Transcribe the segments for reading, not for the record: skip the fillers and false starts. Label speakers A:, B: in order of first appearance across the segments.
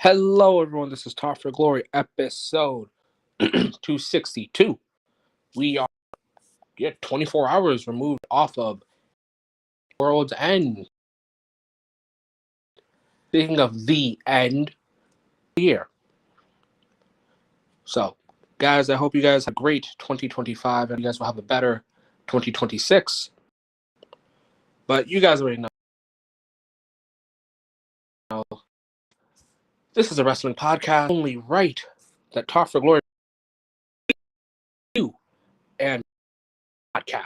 A: Hello, everyone. This is Talk for Glory, episode 262. We are 24 hours removed off of World's End. Speaking of the end year. So, guys, I hope you guys have a great 2025 and you guys will have a better 2026. But you guys already know this is a wrestling podcast. Only right that Talk for Glory and podcast.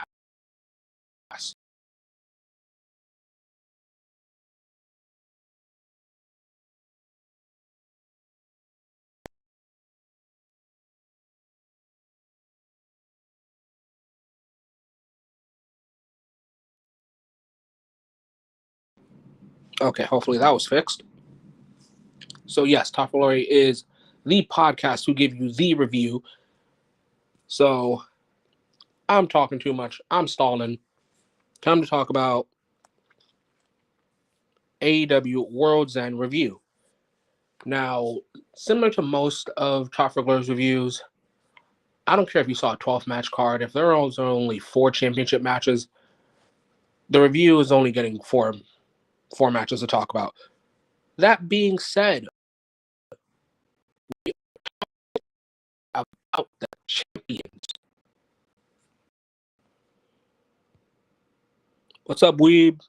A: Okay, hopefully that was fixed. So yes, Talk for Glory is the podcast who give you the review. So I'm talking too much. I'm stalling. Time to talk about AEW World's End review. Now, similar to most of Talk for Glory's reviews, I don't care if you saw a 12-match card. If there are only 4 championship matches, the review is only getting four matches to talk about. That being said, about the champions. What's up, Weeb?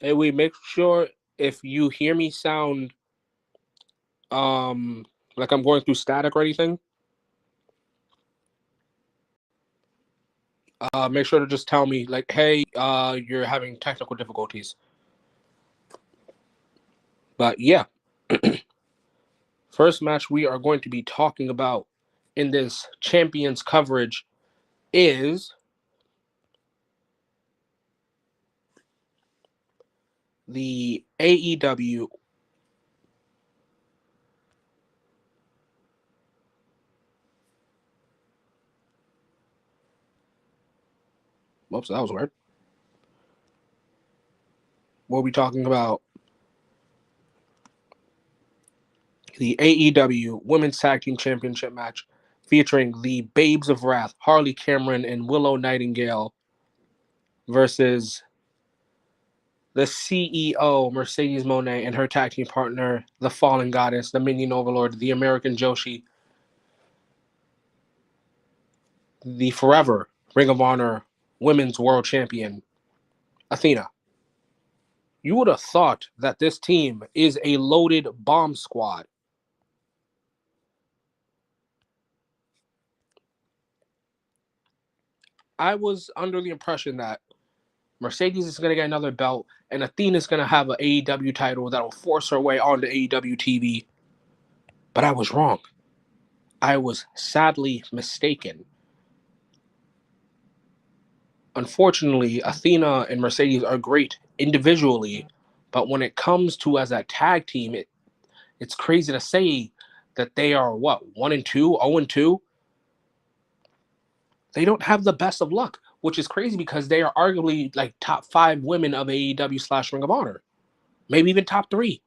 A: Hey, Weeb, make sure if you hear me sound like I'm going through static or anything, make sure to just tell me, like, hey, you're having technical difficulties. But yeah, first match we are going to be talking about in this champions coverage is the AEW Whoops, that was weird. We'll be talking about the AEW Women's Tag Team Championship match featuring the Babes of Wrath, Harley Cameron and Willow Nightingale versus the CEO, Mercedes Moné, and her tag team partner, the Fallen Goddess, the Minion Overlord, the American Joshi, the forever Ring of Honor Women's World Champion, Athena. You would have thought that this team is a loaded bomb squad. I was under the impression that Mercedes is going to get another belt and Athena is going to have an AEW title that will force her way onto AEW TV. But I was wrong. I was sadly mistaken. Unfortunately, Athena and Mercedes are great individually, but when it comes to as a tag team, it's crazy to say that they are 1-2, 0-2. They don't have the best of luck, which is crazy because they are arguably like top 5 women of AEW / Ring of Honor, maybe even top 3.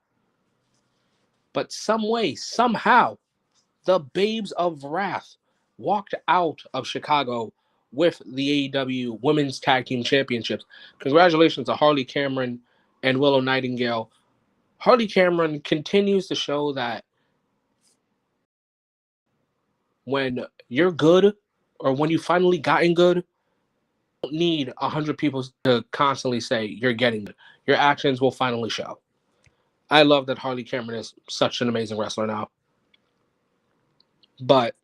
A: But some way, somehow, the Babes of Wrath walked out of Chicago with the AEW Women's Tag Team Championships. Congratulations to Harley Cameron and Willow Nightingale. Harley Cameron continues to show that when you're good or when you finally gotten good, you don't need 100 people to constantly say you're getting good. Your actions will finally show. I love that Harley Cameron is such an amazing wrestler now. But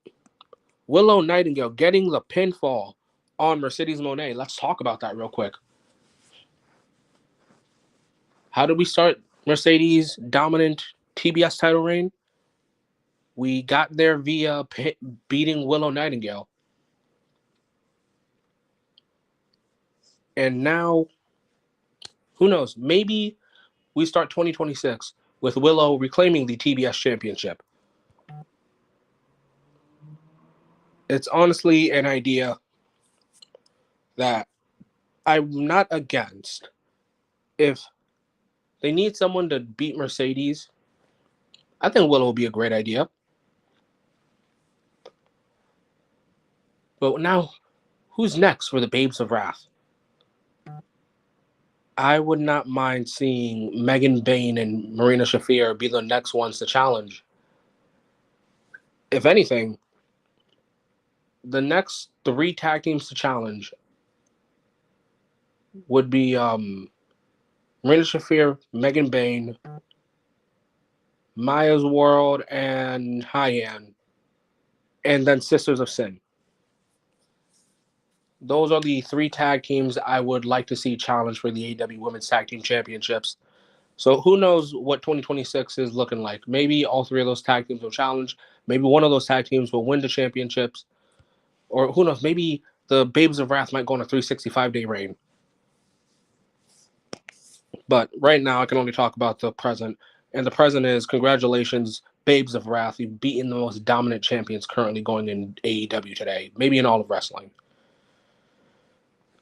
A: Willow Nightingale getting the pinfall on Mercedes Moné. Let's talk about that real quick. How did we start Mercedes' dominant TBS title reign? We got there via beating Willow Nightingale. And now, who knows? Maybe we start 2026 with Willow reclaiming the TBS championship. It's honestly an idea that I'm not against. If they need someone to beat Mercedes, I think Willow would be a great idea. But now, who's next for the Babes of Wrath? I would not mind seeing Megan Bain and Marina Shafir be the next ones to challenge. If anything, the next 3 tag teams to challenge would be Marina Shafir, Megan Bain, Maya's World, and Hyan, and then Sisters of Sin. Those are the 3 tag teams I would like to see challenge for the AEW Women's Tag Team Championships. So who knows what 2026 is looking like? Maybe all 3 of those tag teams will challenge. Maybe one of those tag teams will win the championships. Or who knows? Maybe the Babes of Wrath might go on a 365-day reign. But right now, I can only talk about the present. And the present is, congratulations, Babes of Wrath. You've beaten the most dominant champions currently going in AEW today. Maybe in all of wrestling.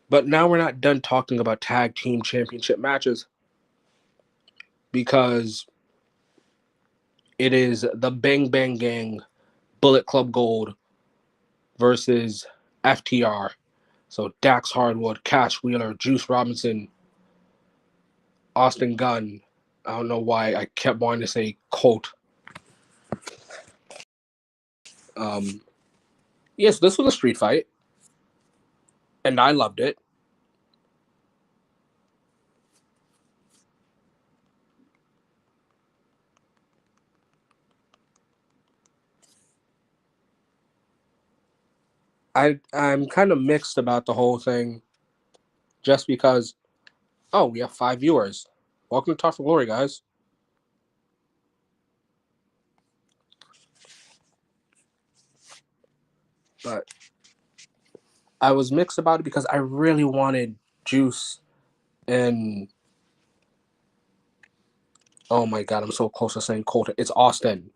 A: But now we're not done talking about tag team championship matches. Because it is the Bang Bang Gang, Bullet Club Gold versus FTR. So Dax Hardwood, Cash Wheeler, Juice Robinson, Austin Gunn. I don't know why I kept wanting to say Colt. Yes, this was a street fight. And I loved it. I'm kind of mixed about the whole thing. Just because, oh, we have 5 viewers. Welcome to Talk for Glory, guys. But I was mixed about it because I really wanted Juice and, oh my God, I'm so close to saying Colt. It's Austin.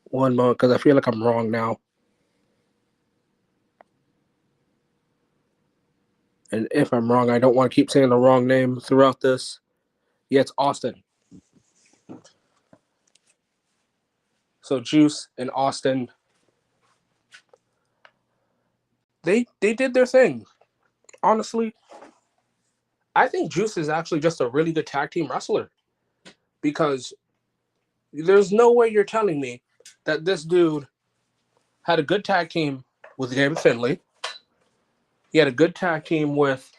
A: One moment, because I feel like I'm wrong now. And if I'm wrong, I don't want to keep saying the wrong name throughout this. Yeah, it's Austin. So Juice and Austin, they did their thing. Honestly, I think Juice is actually just a really good tag team wrestler. Because there's no way you're telling me that this dude had a good tag team with David Finlay. He had a good tag team with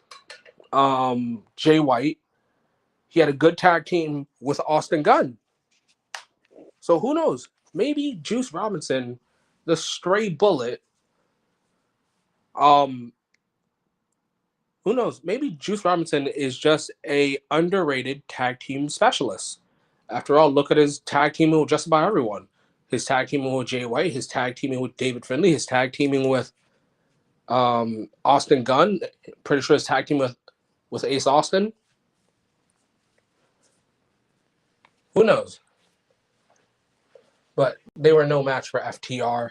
A: Jay White. He had a good tag team with Austin Gunn. So who knows? Maybe Juice Robinson, the stray bullet, who knows? Maybe Juice Robinson is just a underrated tag team specialist. After all, look at his tag teaming with just about everyone. His tag teaming with Jay White, his tag teaming with David Finlay, his tag teaming with Austin Gunn. Pretty sure his tag team with Ace Austin. Who knows? But they were no match for FTR.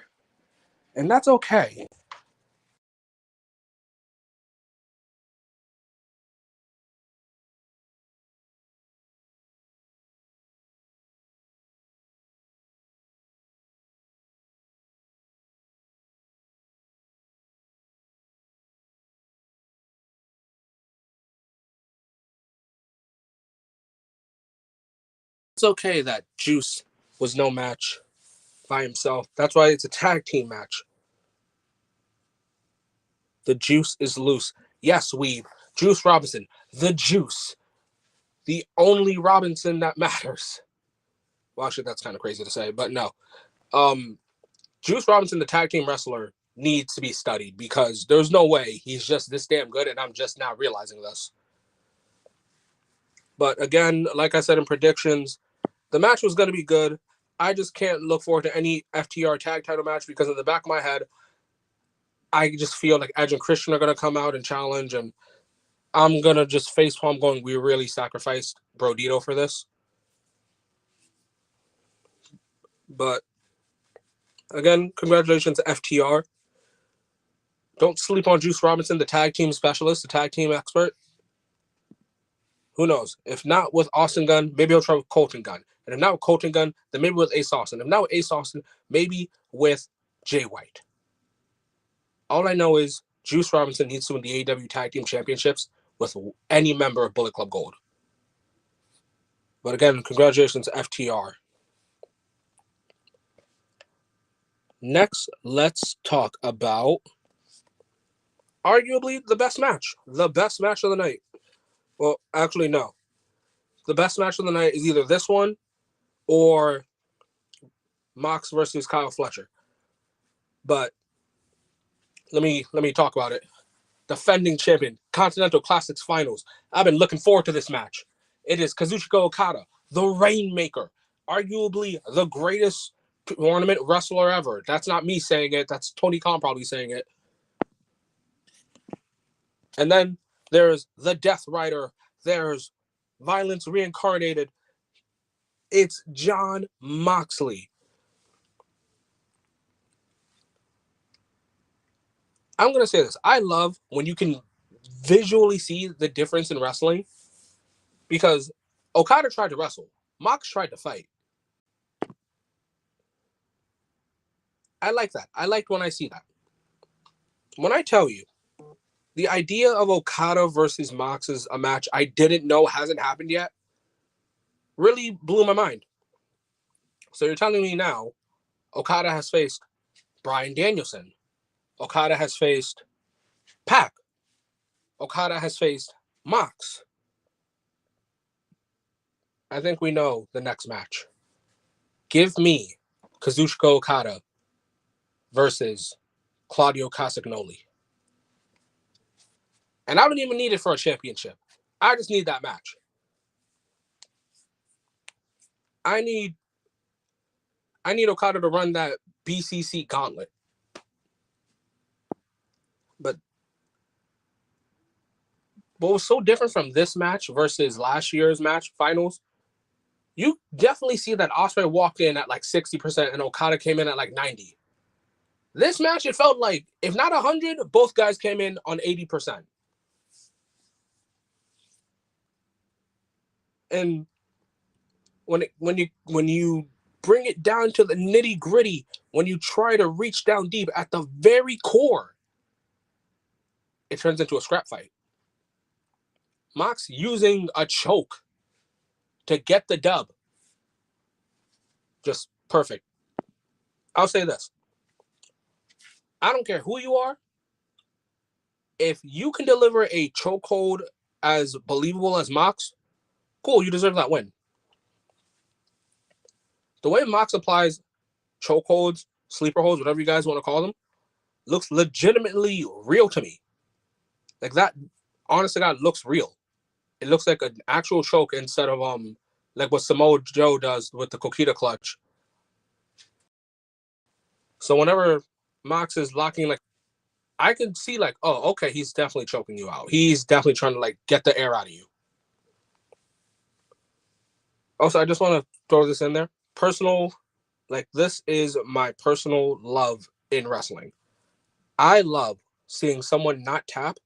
A: And that's okay. It's okay that Juice was no match by himself. That's why it's a tag team match. The juice is loose. Yes, Weeb. Juice Robinson. The juice. The only Robinson that matters. Well, actually, that's kind of crazy to say, but no. Juice Robinson, the tag team wrestler, needs to be studied because there's no way he's just this damn good, and I'm just now realizing this. But again, like I said in predictions, the match was going to be good. I just can't look forward to any FTR tag title match because in the back of my head, I just feel like Edge and Christian are going to come out and challenge, and I'm going to just facepalm going, we really sacrificed Brodito for this. But Again, congratulations to FTR. Don't sleep on Juice Robinson, the tag team specialist, the tag team expert. Who knows? If not with Austin Gunn, maybe he'll try with Colton Gunn. And if not with Colton Gunn, then maybe with Ace Austin. If not with Ace Austin, maybe with Jay White. All I know is Juice Robinson needs to win the AEW Tag Team Championships with any member of Bullet Club Gold. But again, congratulations to FTR. Next, let's talk about arguably the best match. The best match of the night. Well, actually, no. The best match of the night is either this one or Mox versus Kyle Fletcher. But let me talk about it. Defending champion, Continental Classics Finals. I've been looking forward to this match. It is Kazuchika Okada, the Rainmaker, arguably the greatest tournament wrestler ever. That's not me saying it. That's Tony Khan probably saying it. And then there's the Death Rider. There's Violence Reincarnated. It's Jon Moxley. I'm going to say this. I love when you can visually see the difference in wrestling because Okada tried to wrestle. Mox tried to fight. I like that. I like when I see that. When I tell you, the idea of Okada versus Mox is a match I didn't know hasn't happened yet really blew my mind. So you're telling me now Okada has faced Bryan Danielson. Okada has faced Pac. Okada has faced Mox. I think we know the next match. Give me Kazuchika Okada versus Claudio Castagnoli. And I don't even need it for a championship. I just need that match. I need Okada to run that BCC gauntlet. But what was so different from this match versus last year's match finals, you definitely see that Ospreay walked in at like 60% and Okada came in at like 90%. This match, it felt like, if not 100, both guys came in on 80%. And when you bring it down to the nitty gritty, when you try to reach down deep at the very core, it turns into a scrap fight. Mox using a choke to get the dub. Just perfect. I'll say this. I don't care who you are. If you can deliver a chokehold as believable as Mox, cool, you deserve that win. The way Mox applies chokeholds, sleeper holds, whatever you guys want to call them, looks legitimately real to me. Like that, honest to God, looks real. It looks like an actual choke instead of like what Samoa Joe does with the Coquita clutch. So whenever Mox is locking, like, I can see like, oh, okay, he's definitely choking you out. He's definitely trying to like get the air out of you. Also, I just want to throw this in there. Personal, like this is my personal love in wrestling. I love seeing someone not tap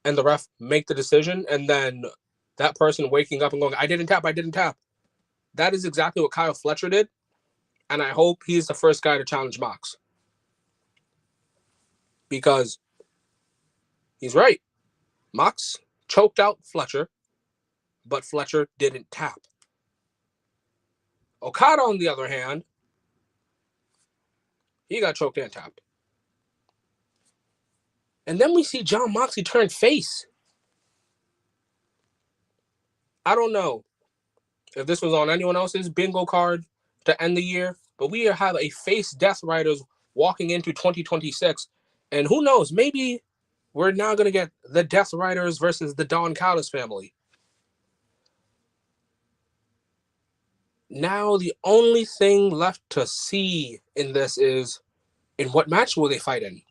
A: and the ref make the decision and then that person waking up and going, I didn't tap. That is exactly what Kyle Fletcher did. And I hope he's the first guy to challenge Mox. Because he's right. Mox choked out Fletcher, but Fletcher didn't tap. Okada, on the other hand, he got choked and tapped. And then we see Jon Moxley turn face. I don't know if this was on anyone else's bingo card to end the year, but we have a face Death Riders walking into 2026. And who knows, maybe we're now going to get the Death Riders versus the Don Callis family. Now the only thing left to see in this is, in what match will they fight in?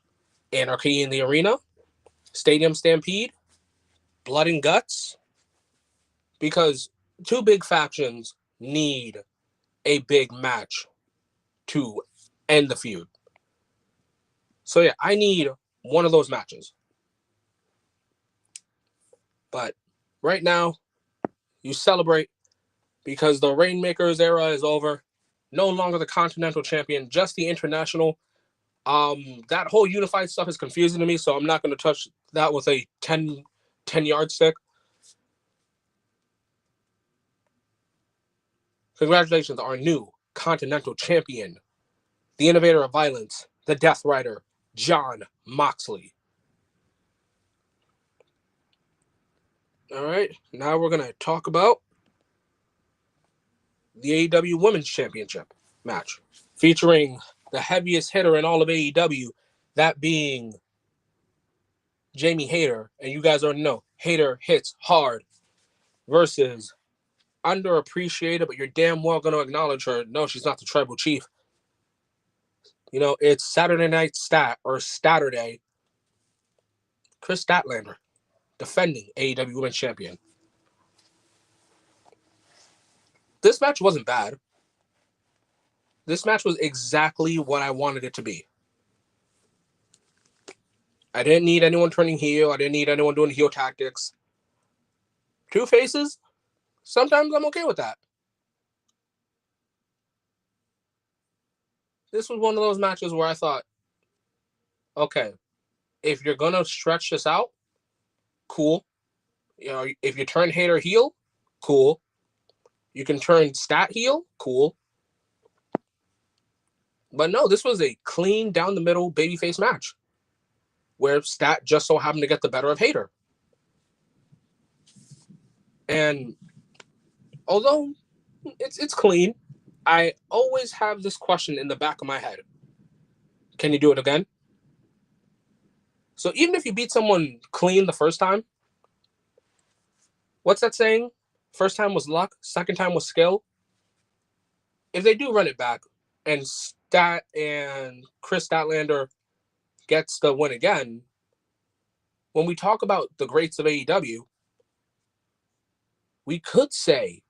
A: Anarchy in the Arena? Stadium Stampede? Blood and Guts? Because two big factions need a big match to end the feud. So yeah, I need one of those matches. But right now, you celebrate because the Rainmaker's era is over. No longer the Continental Champion, just the International. That whole unified stuff is confusing to me, so I'm not going to touch that with a 10-yard stick. Congratulations, our new Continental Champion, the innovator of violence, the Death Rider, Jon Moxley. All right, now we're going to talk about the AEW Women's Championship match, featuring the heaviest hitter in all of AEW, that being Jamie Hayter. And you guys already know, Hayter hits hard, versus underappreciated, but you're damn well going to acknowledge her. No, she's not the tribal chief. You know, it's Saturday Night Saturday. Chris Statlander, defending AEW Women's Champion. This match wasn't bad. This match was exactly what I wanted it to be. I didn't need anyone turning heel. I didn't need anyone doing heel tactics. Two faces? Sometimes I'm okay with that. This was one of those matches where I thought, okay, if you're going to stretch this out, cool. You know, if you turn Hayter heel, cool. You can turn Stat heel, cool. But no, this was a clean, down the middle babyface match where Stat just so happened to get the better of Hayter. And although it's clean, I always have this question in the back of my head. Can you do it again? So even if you beat someone clean the first time, what's that saying? First time was luck, second time was skill. If they do run it back and Stat and Chris Statlander gets the win again, when we talk about the greats of AEW, we could say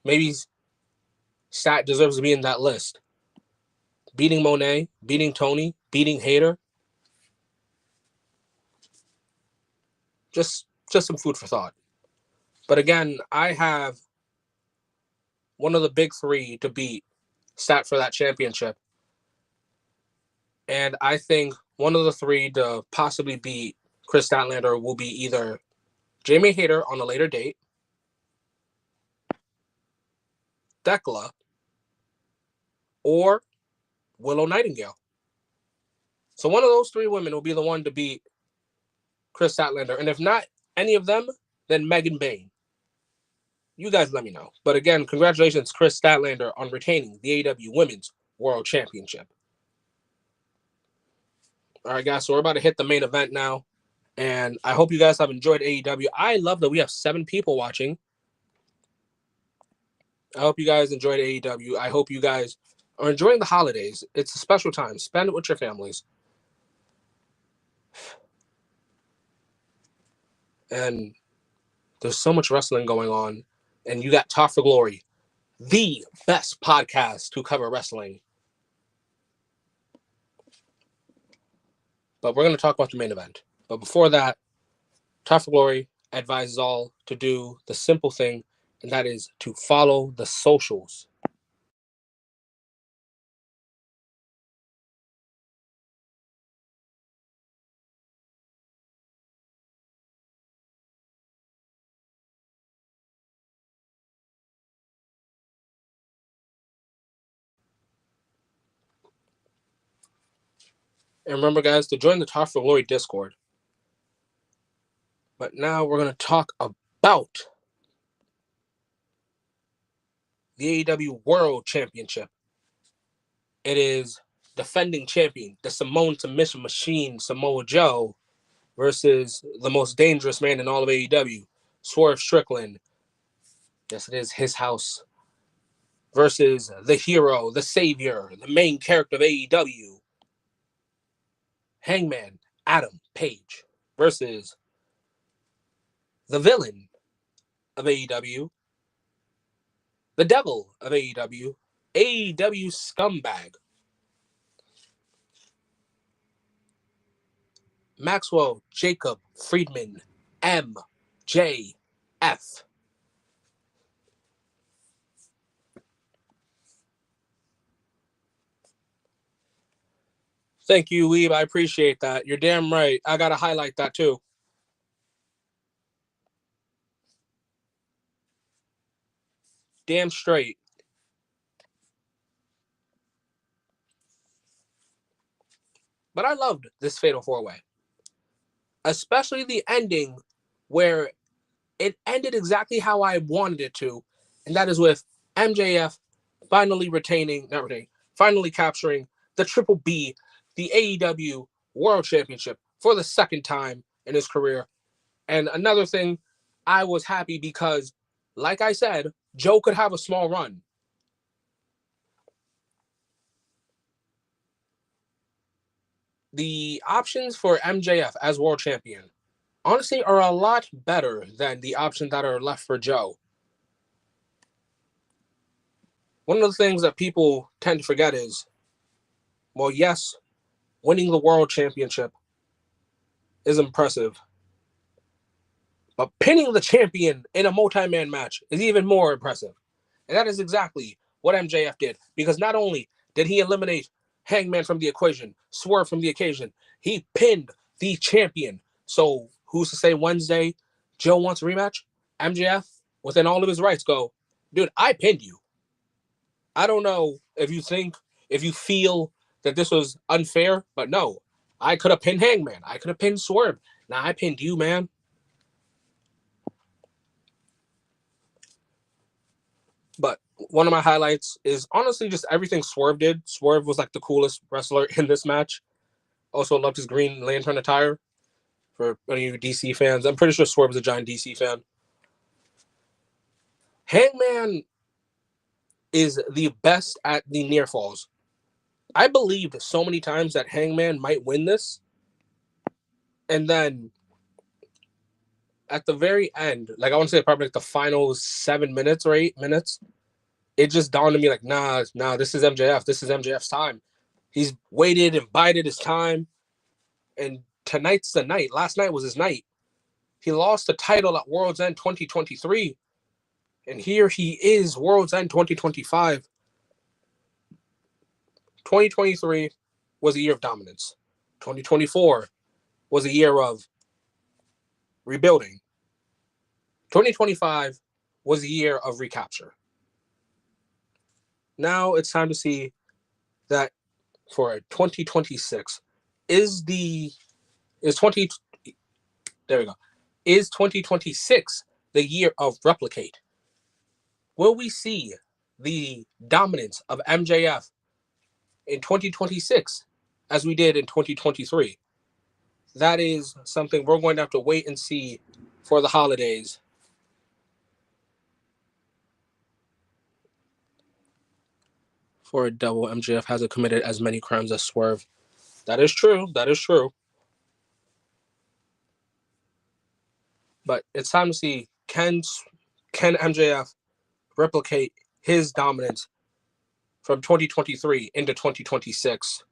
A: maybe Stat deserves to be in that list. Beating Monet, beating Tony, beating Hayter. Just some food for thought. But again, I have one of the big three to beat Stat for that championship. And I think one of the three to possibly beat Chris Statlander will be either Jamie Hayter on a later date, Thekla, or Willow Nightingale. So one of those three women will be the one to beat Chris Statlander. And if not any of them, then Megan Bayne. You guys let me know. But again, congratulations, Chris Statlander, on retaining the AEW Women's World Championship. All right, guys, so we're about to hit the main event now. And I hope you guys have enjoyed AEW. I love that we have 7 people watching. I hope you guys enjoyed AEW. I hope you guys are enjoying the holidays. It's a special time. Spend it with your families. And there's so much wrestling going on. And you got Talk for Glory, the best podcast to cover wrestling. But we're going to talk about the main event. But before that, Talk for Glory advises all to do the simple thing, and that is to follow the socials. And remember, guys, to join the Talk for Glory Discord. But now we're going to talk about the AEW World Championship. It is defending champion, the Samoan submission machine, Samoa Joe, versus the most dangerous man in all of AEW, Swerve Strickland. Yes, it is his house. Versus the hero, the savior, the main character of AEW, Hangman Adam Page, versus the villain of AEW, the devil of AEW, AEW scumbag, Maxwell Jacob Friedman, MJF. Thank you, Weeb. I appreciate that. You're damn right. I got to highlight that too. Damn straight. But I loved this Fatal 4-Way. Especially the ending where it ended exactly how I wanted it to. And that is with MJF finally finally capturing the Triple B, the AEW World Championship for the second time in his career. And another thing, I was happy because, like I said, Joe could have a small run. The options for MJF as world champion, honestly, are a lot better than the options that are left for Joe. One of the things that people tend to forget is, well, yes, winning the world championship is impressive, but pinning the champion in a multi-man match is even more impressive. And that is exactly what MJF did. Because not only did he eliminate Hangman from the equation, Swerve from the occasion, he pinned the champion. So who's to say Wednesday Joe wants a rematch? MJF, within all of his rights, go, dude, I pinned you. I don't know if you feel that this was unfair, but no. I could have pinned Hangman. I could have pinned Swerve. Now I pinned you, man. But one of my highlights is honestly just everything Swerve did. Swerve was like the coolest wrestler in this match. Also loved his Green Lantern attire. For any of you DC fans, I'm pretty sure Swerve is a giant DC fan. Hangman is the best at the near falls. I believed so many times that Hangman might win this. And then at the very end, like I want to say probably like the final 7 minutes or 8 minutes, it just dawned on me like, nah, this is MJF. This is MJF's time. He's waited and bided his time. And tonight's the night. Last night was his night. He lost the title at World's End 2023. And here he is, World's End 2025. 2023 was a year of dominance. 2024 was a year of rebuilding. 2025 was a year of recapture. Now it's time to see that for 2026 is 2026 the year of replicate? Will we see the dominance of MJF in 2026 as we did in 2023? That is something we're going to have to wait and see for the holidays. For a double, MJF hasn't committed as many crimes as Swerve. That is true. That is true. But it's time to see, can MJF replicate his dominance from 2023 into 2026?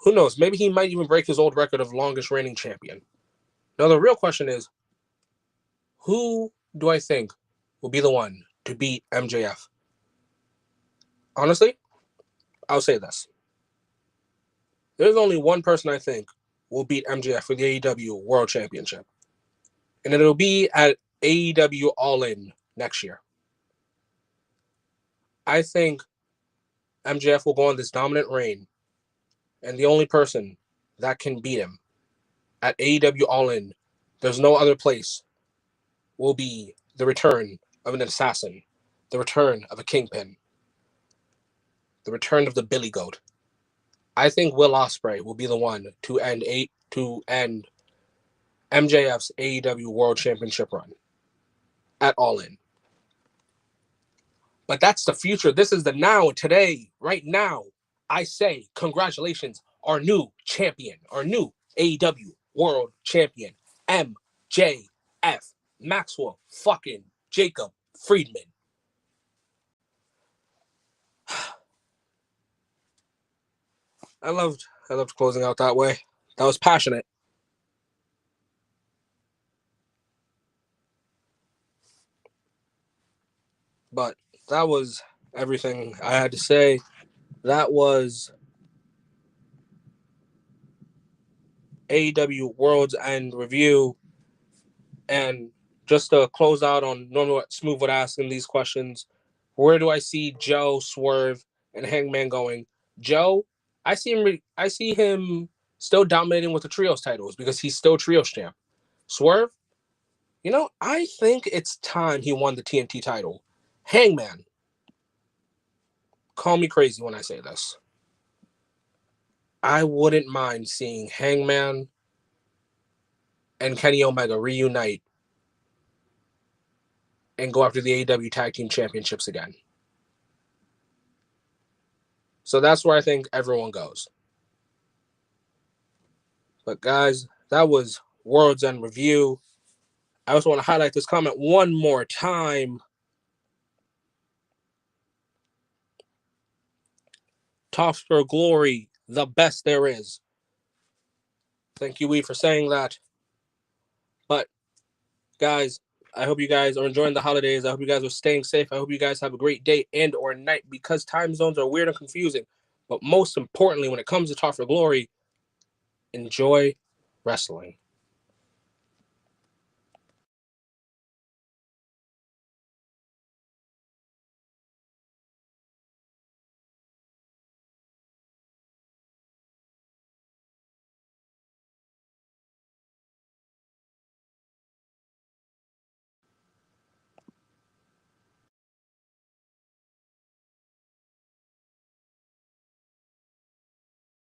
A: Who knows? Maybe he might even break his old record of longest reigning champion. Now, the real question is, who do I think will be the one to beat MJF? Honestly, I'll say this. There's only one person I think will beat MJF for the AEW World Championship. And it'll be at AEW All In next year. I think MJF will go on this dominant reign. And the only person that can beat him at AEW All In, there's no other place, will be the return of an assassin, the return of a kingpin, the return of the Billy Goat. I think Will Ospreay will be the one to end MJF's AEW World Championship run at All In. But that's the future. This is the now. Today, right now, I say congratulations, our new champion, our new AEW World Champion, MJF, Maxwell fucking Jacob Friedman. I loved I loved closing out that way. That was passionate. But that was everything I had to say. That was AEW World's End Review. And just to close out on normally what Smoove would ask in these questions, where do I see Joe, Swerve, and Hangman going? Joe, I see him still dominating with the trios titles because he's still trios champ. Swerve, I think it's time he won the TNT title. Hangman, call me crazy when I say this. I wouldn't mind seeing Hangman and Kenny Omega reunite and go after the AEW Tag Team Championships again. So that's where I think everyone goes. But guys, that was World's End Review. I also want to highlight this comment one more time. Tough for Glory, the best there is. Thank you, Wee, for saying that. But guys, I hope you guys are enjoying the holidays. I hope you guys are staying safe. I hope you guys have a great day and or night because time zones are weird and confusing. But most importantly, when it comes to Tough for Glory, enjoy wrestling.